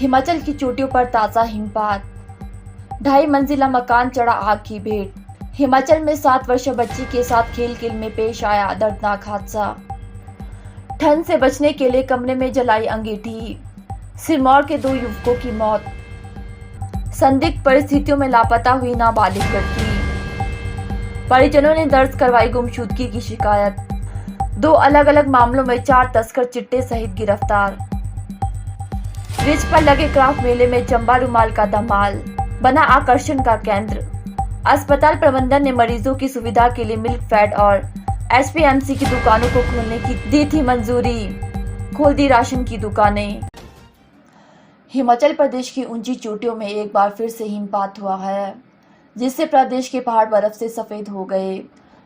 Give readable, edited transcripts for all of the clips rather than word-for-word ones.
हिमाचल की चोटियों पर ताजा हिमपात, 2.5 मंजिला मकान चढ़ा आग की भेंट। हिमाचल में 7 वर्षीय बच्ची के साथ खेल में पेश आया दर्दनाक हादसा। ठंड से बचने के लिए कमरे में जलाई अंगीठी, सिरमौर के 2 युवकों की मौत। संदिग्ध परिस्थितियों में लापता हुई नाबालिग लड़की, परिजनों ने दर्ज करवाई गुमशुदगी की शिकायत। 2 अलग अलग मामलों में 4 तस्कर चिट्टे सहित गिरफ्तार। रिज पर लगे क्राफ्ट मेले में चंबा रुमाल का धमाल, बना आकर्षण का केंद्र। अस्पताल प्रबंधन ने मरीजों की सुविधा के लिए मिल्क फेड और एसपीएमसी की दुकानों को खोलने की दी थी मंजूरी, खोल दी राशन की दुकानें। हिमाचल प्रदेश की ऊंची चोटियों में एक बार फिर से हिमपात हुआ है, जिससे प्रदेश के पहाड़ बर्फ से सफेद हो गए।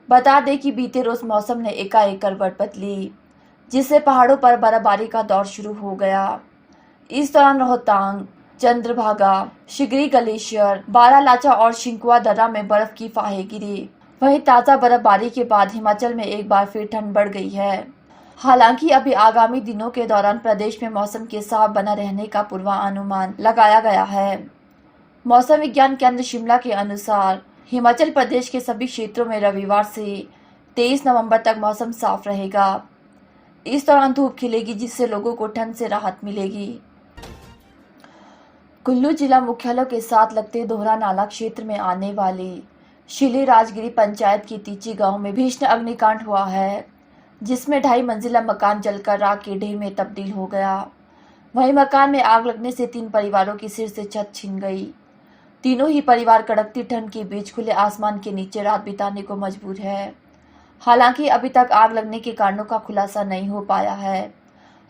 बता दें कि बीते रोज मौसम ने एकाएक करवट बदली, जिससे पहाड़ों पर बर्फबारी का दौर शुरू हो गया। इस दौरान रोहतांग, चंद्रभागा, शिगरी ग्लेशियर, बारालाचा और शिंकुआ दर्रा में बर्फ की फाहे गिरी। वहीं ताजा बर्फबारी के बाद हिमाचल में एक बार फिर ठंड बढ़ गई है। हालांकि अभी आगामी दिनों के दौरान प्रदेश में मौसम के साफ बना रहने का पूर्वानुमान लगाया गया है। मौसम विज्ञान केंद्र शिमला के अनुसार हिमाचल प्रदेश के सभी क्षेत्रों में रविवार से 23 नवंबर तक मौसम साफ रहेगा। इस दौरान धूप खिलेगी, जिससे लोगों को ठंड से राहत मिलेगी। कुल्लू जिला मुख्यालय के साथ लगते दोहरा नाला क्षेत्र में आने वाली शिली राजगिरी पंचायत की तीची गांव में भीषण अग्निकांड हुआ है, जिसमें 2.5 मंजिला मकान जलकर राख के ढेर में तब्दील हो गया। वहीं मकान में आग लगने से 3 परिवारों की सिर से छत छिन गई। तीनों ही परिवार कड़कती ठंड के बीच खुले आसमान के नीचे रात बिताने को मजबूर है। हालांकि अभी तक आग लगने के कारणों का खुलासा नहीं हो पाया है,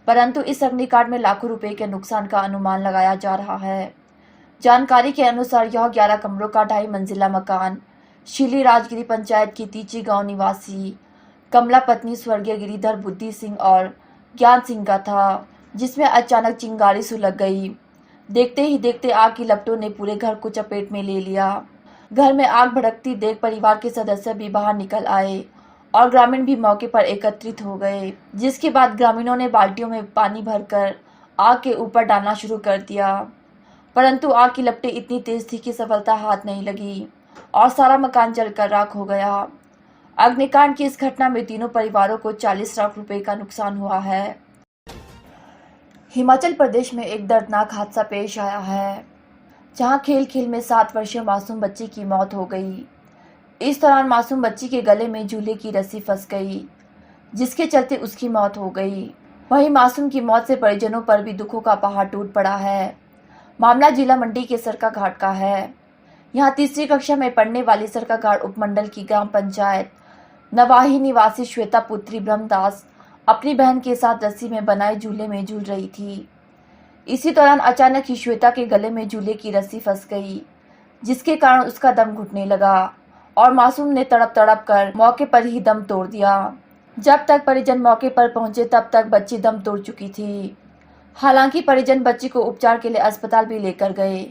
परंतु इस अग्निकांड में लाखों रुपए के नुकसान का अनुमान लगाया जा रहा है। जानकारी के अनुसार यह 11 कमरों का 2.5 मंजिला मकान शिली राजगिरी पंचायत की तीची गांव निवासी कमला पत्नी स्वर्गीय गिरिधर बुद्धि सिंह और ज्ञान सिंह का था, जिसमें अचानक चिंगारी सुलग गई। देखते ही देखते आग की लपटों ने पूरे घर को चपेट में ले लिया। घर में आग भड़कती देख परिवार के सदस्य भी बाहर निकल आए और ग्रामीण भी मौके पर एकत्रित हो गए, जिसके बाद ग्रामीणों ने बाल्टियों में पानी भरकर आग के ऊपर डालना शुरू कर दिया, परंतु आग की लपटें इतनी तेज थी कि सफलता हाथ नहीं लगी और सारा मकान जलकर राख हो गया। अग्निकांड की इस घटना में तीनों परिवारों को 40 लाख रुपए का नुकसान हुआ है। हिमाचल प्रदेश में एक दर्दनाक हादसा पेश आया है, जहां खेल में 7 वर्षीय मासूम बच्ची की मौत हो गई। इस दौरान मासूम बच्ची के गले में झूले की रस्सी फंस गई, जिसके चलते उसकी मौत हो गई। वहीं मासूम की मौत से परिजनों पर भी दुखों का पहाड़ टूट पड़ा है। मामला जिला मंडी के सरका घाट का है। यहाँ 3री कक्षा में पढ़ने वाली सरका घाट उपमंडल की ग्राम पंचायत नवाही निवासी श्वेता पुत्री ब्रह्मदास अपनी बहन के साथ रस्सी में बनाए झूले में झूल रही थी। इसी दौरान अचानक ही श्वेता के गले में झूले की रस्सी फंस गई, जिसके कारण उसका दम घुटने लगा और मासूम ने तड़प तड़प कर मौके पर ही दम तोड़ दिया। जब तक परिजन मौके पर पहुंचे तब तक बच्ची दम तोड़ चुकी थी। हालांकि परिजन बच्ची को उपचार के लिए अस्पताल भी लेकर गए,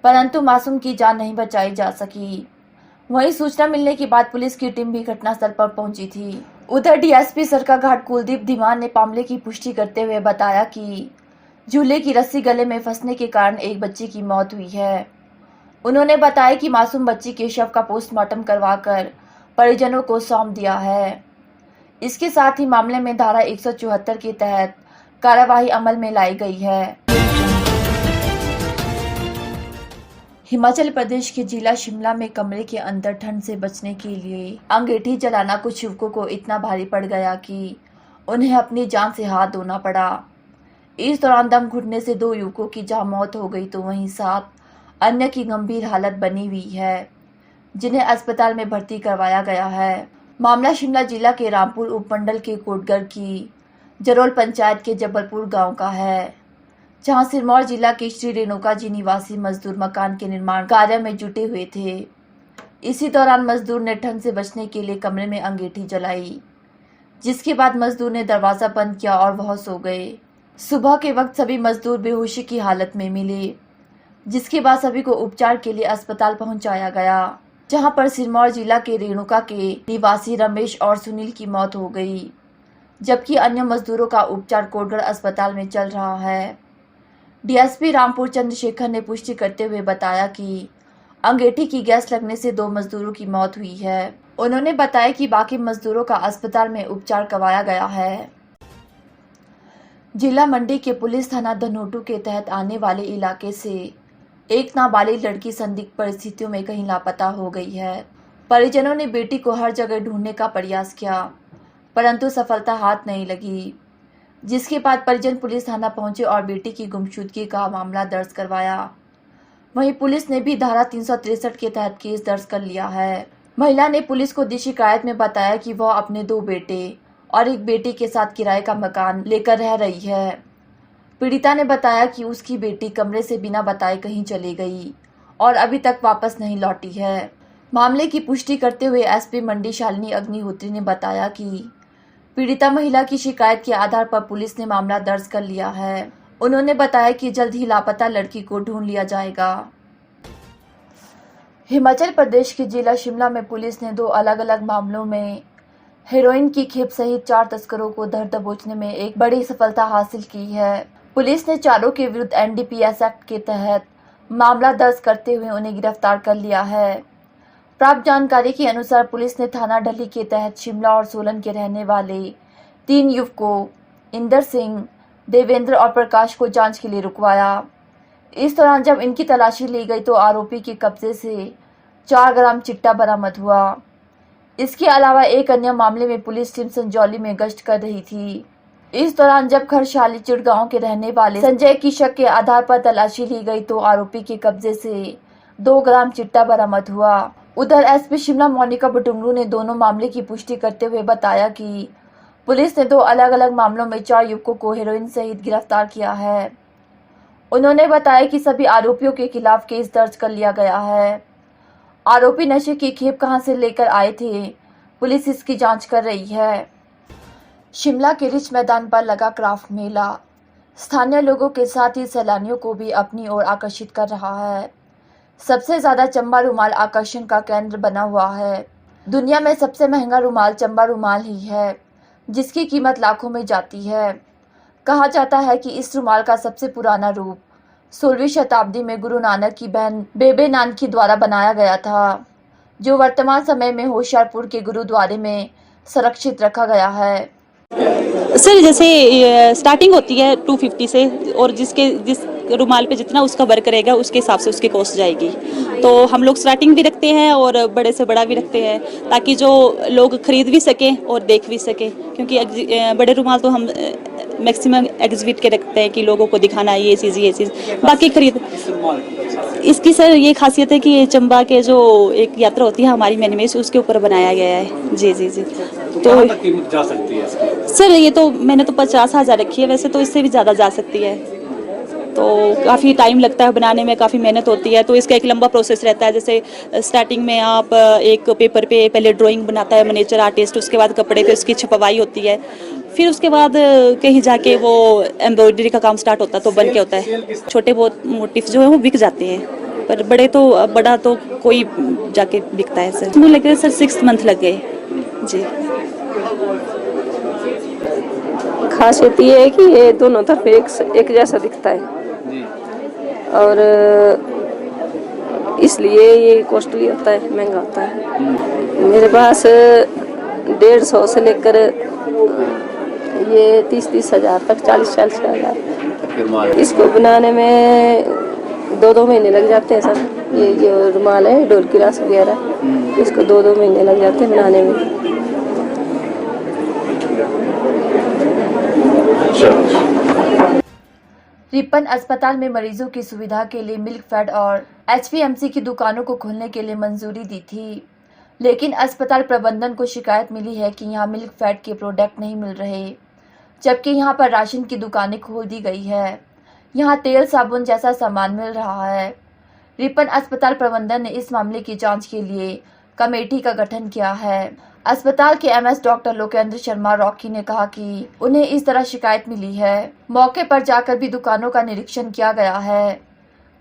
परंतु मासूम की जान नहीं बचाई जा सकी। वहीं सूचना मिलने के बाद पुलिस की टीम भी घटनास्थल पर पहुंची थी। उधर डीएसपी सरका घाट कुलदीप धीमान ने मामले की पुष्टि करते हुए बताया कि झूले की रस्सी गले में फंसने के कारण एक बच्ची की मौत हुई है। उन्होंने बताया कि मासूम बच्ची के शव का पोस्टमार्टम करवाकर परिजनों को सौंप दिया है। इसके साथ ही मामले में धारा 174 के तहत कार्यवाही अमल में लाई गई है। हिमाचल प्रदेश के जिला शिमला में कमरे के अंदर ठंड से बचने के लिए अंगीठी जलाना कुछ युवकों को इतना भारी पड़ गया कि उन्हें अपनी जान से हाथ धोना पड़ा। इस दौरान दम घुटने से 2 युवकों की जहां मौत हो गई, तो वहीं 7 अन्य की गंभीर हालत बनी हुई है, जिन्हें अस्पताल में भर्ती करवाया गया है। मामला शिमला जिला के रामपुर उपमंडल के कोटगढ़ की जरोल पंचायत के जबलपुर गांव का है, जहां सिरमौर जिला के श्री रेणुका जी निवासी मजदूर मकान के निर्माण कार्य में जुटे हुए थे। इसी दौरान मजदूर ने ठंड से बचने के लिए कमरे में अंगीठी जलाई, जिसके बाद मजदूर ने दरवाजा बंद किया और वह सो गए। सुबह के वक्त सभी मजदूर बेहोशी की हालत में मिले, जिसके बाद सभी को उपचार के लिए अस्पताल पहुंचाया गया, जहां पर सिरमौर जिला के रेणुका के निवासी रमेश और सुनील की मौत हो गई, जबकि अन्य मजदूरों का उपचार कोटगढ़ अस्पताल में चल रहा है। डीएसपी रामपुर चंद्रशेखर ने पुष्टि करते हुए बताया कि अंगीठी की गैस लगने से 2 मजदूरों की मौत हुई है। उन्होंने बताया कि बाकी मजदूरों का अस्पताल में उपचार करवाया गया है। जिला मंडी के पुलिस थाना धनोटू के तहत आने वाले इलाके से एक नाबालिग लड़की संदिग्ध परिस्थितियों में कहीं लापता हो गई है। परिजनों ने बेटी को हर जगह ढूंढने का प्रयास किया, परंतु सफलता हाथ नहीं लगी, जिसके बाद परिजन पुलिस थाना पहुंचे और बेटी की गुमशुदगी का मामला दर्ज करवाया। वहीं पुलिस ने भी धारा 363 के तहत केस दर्ज कर लिया है। महिला ने पुलिस को दी शिकायत में बताया कि वह अपने 2 बेटे और एक बेटी के साथ किराए का मकान लेकर रह रही है। पीड़िता ने बताया कि उसकी बेटी कमरे से बिना बताए कहीं चली गई और अभी तक वापस नहीं लौटी है। मामले की पुष्टि करते हुए एसपी मंडी शालिनी अग्निहोत्री ने बताया कि पीड़िता महिला की शिकायत के आधार पर पुलिस ने मामला दर्ज कर लिया है। उन्होंने बताया कि जल्द ही लापता लड़की को ढूंढ लिया जाएगा। हिमाचल प्रदेश के जिला शिमला में पुलिस ने 2 अलग-अलग मामलों में हेरोइन की खेप सहित 4 तस्करों को धर दबोचने में एक बड़ी सफलता हासिल की है। पुलिस ने चारों के विरुद्ध एनडीपीएस एक्ट के तहत मामला दर्ज करते हुए उन्हें गिरफ्तार कर लिया है। प्राप्त जानकारी के अनुसार पुलिस ने थाना ढली के तहत शिमला और सोलन के रहने वाले 3 युवकों इंदर सिंह, देवेंद्र और प्रकाश को जांच के लिए रुकवाया। इस दौरान जब इनकी तलाशी ली गई तो आरोपी के कब्जे से 4 ग्राम चिट्टा बरामद हुआ। इसके अलावा एक अन्य मामले में पुलिस टीम संजौली में गश्त कर रही थी। इस दौरान जब खरशाली चिड़गांव के रहने वाले संजय की शक के आधार पर तलाशी ली गई तो आरोपी के कब्जे से 2 ग्राम चिट्टा बरामद हुआ। उधर एसपी शिमला मोनिका बटुंगरू ने दोनों मामले की पुष्टि करते हुए बताया कि पुलिस ने 2 अलग-अलग मामलों में 4 युवकों को हेरोइन सहित गिरफ्तार किया है। उन्होंने बताया कि सभी आरोपियों के खिलाफ केस दर्ज कर लिया गया है। आरोपी नशे की खेप कहां से लेकर आए थे, पुलिस इसकी जांच कर रही है। शिमला के रिच मैदान पर लगा क्राफ्ट मेला स्थानीय लोगों के साथ ही सैलानियों को भी अपनी ओर आकर्षित कर रहा है। सबसे ज्यादा चंबा रुमाल आकर्षण का केंद्र बना हुआ है। दुनिया में सबसे महंगा रुमाल चंबा रुमाल ही है, जिसकी कीमत लाखों में जाती है। कहा जाता है कि इस रुमाल का सबसे पुराना रूप 16वीं शताब्दी में गुरु नानक की बहन बेबे नानकी द्वारा बनाया गया था, जो वर्तमान समय में होशियारपुर के गुरुद्वारे में संरक्षित रखा गया है। सर जैसे स्टार्टिंग होती है 250 से और जिस रुमाल पे जितना उसका वर्क रहेगा उसके हिसाब से उसकी कॉस्ट जाएगी। तो हम लोग स्टार्टिंग भी रखते हैं और बड़े से बड़ा भी रखते हैं ताकि जो लोग खरीद भी सकें और देख भी सकें, क्योंकि बड़े रुमाल तो हम मैक्सिमम एग्जिबिट के रखते हैं कि लोगों को दिखाना है ये चीज़ बाकी खरीद। इसकी सर ये खासियत है कि ये चंबा के जो एक यात्रा होती है हमारी मैनिमेस उसके ऊपर बनाया गया है। जी जी जी। तो कीमत जा सकती है सर? ये तो मैंने तो 50,000 रखी है, वैसे तो इससे भी ज़्यादा जा सकती है। तो काफ़ी टाइम लगता है बनाने में, काफ़ी मेहनत होती है, तो इसका एक लंबा प्रोसेस रहता है। जैसे स्टार्टिंग में आप एक पेपर पे पहले ड्राइंग बनाता है मिनिएचर आर्टिस्ट, उसके बाद कपड़े पे उसकी छपवाई होती है, फिर उसके बाद कहीं जाके वो एम्ब्रॉयडरी का काम स्टार्ट होता है तो बन के होता है। छोटे बहुत मोटिफ जो है वो बिक जाते हैं, पर बड़ा तो कोई जाके बिकता है सर। मुझे लग रहा है सर 6 मंथ लग गए जी। खासियत ये है कि ये दोनों तरफ एक जैसा दिखता है और इसलिए ये कॉस्टली होता है, महंगा होता है। मेरे पास 150 से लेकर ये 30 हज़ार तक, 40 हज़ार। इसको बनाने में 2 महीने लग जाते हैं सर। ये जो रुमाल है डोल की रास वगैरह, इसको 2 महीने लग जाते हैं बनाने में। रिपन अस्पताल में मरीजों की सुविधा के लिए मिल्क फेड और एचपीएमसी की दुकानों को खोलने के लिए मंजूरी दी थी, लेकिन अस्पताल प्रबंधन को शिकायत मिली है कि यहां मिल्क फेड के प्रोडक्ट नहीं मिल रहे, जबकि यहां पर राशन की दुकानें खोल दी गई है। यहां तेल साबुन जैसा सामान मिल रहा है। रिपन अस्पताल प्रबंधन ने इस मामले की जांच के लिए कमेटी का गठन किया है। अस्पताल के MS doctor Lokendra Sharma Rocky ने कहा कि उन्हें इस तरह शिकायत मिली है। मौके पर जाकर भी दुकानों का निरीक्षण किया गया है।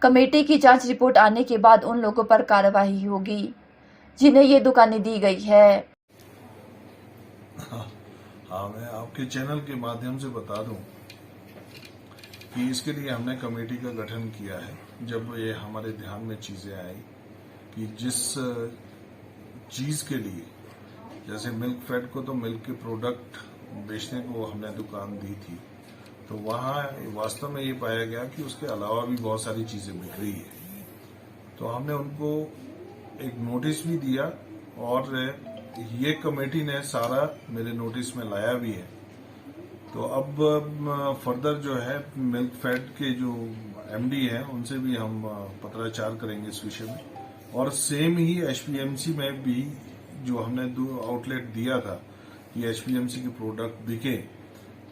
कमेटी की जांच रिपोर्ट आने के बाद उन लोगों पर कार्रवाई होगी जिन्हें ये दुकानें दी गई है। हाँ, मैं आपके चैनल के माध्यम से बता दूं कि इसके लिए हमने कमेटी का गठन किया है। जब ये हमारे ध्यान में चीजें आई कि जिस चीज के लिए, जैसे मिल्क फेड को तो मिल्क के प्रोडक्ट बेचने को हमने दुकान दी थी, तो वहां वास्तव में ये पाया गया कि उसके अलावा भी बहुत सारी चीजें बिक रही है। तो हमने उनको एक नोटिस भी दिया और ये कमेटी ने सारा मेरे नोटिस में लाया भी है। तो अब फर्दर जो है मिल्क फेड के जो एमडी हैं उनसे भी हम पत्राचार करेंगे इस विषय में, और सेम ही एचपीएमसी में भी जो हमने 2 आउटलेट दिया था कि एचपीएमसी के प्रोडक्ट बिके,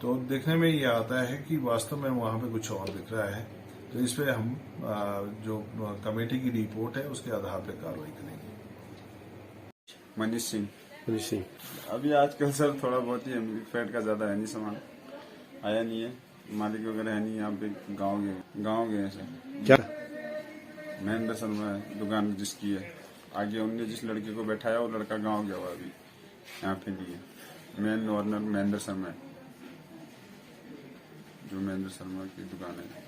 तो देखने में ये आता है कि वास्तव में वहां पे कुछ और दिख रहा है। तो इस पे हम जो कमेटी की रिपोर्ट है उसके आधार पर कार्रवाई करेंगे। मनीष सिंह। अभी आजकल सर थोड़ा बहुत ही मिल्क फेड का ज्यादा है नहीं, सामान आया नहीं है, मालिक वगैरह है नहीं यहाँ पे। गाँव गए सर। क्या महेंद्र शर्मा है दुकान जिसकी है, आगे उनने जिस लड़के को बैठाया वो लड़का गाँव गया हुआ अभी यहाँ पे लिए। मेन ओनर महेंद्र शर्मा है, जो महेंद्र शर्मा की दुकान है।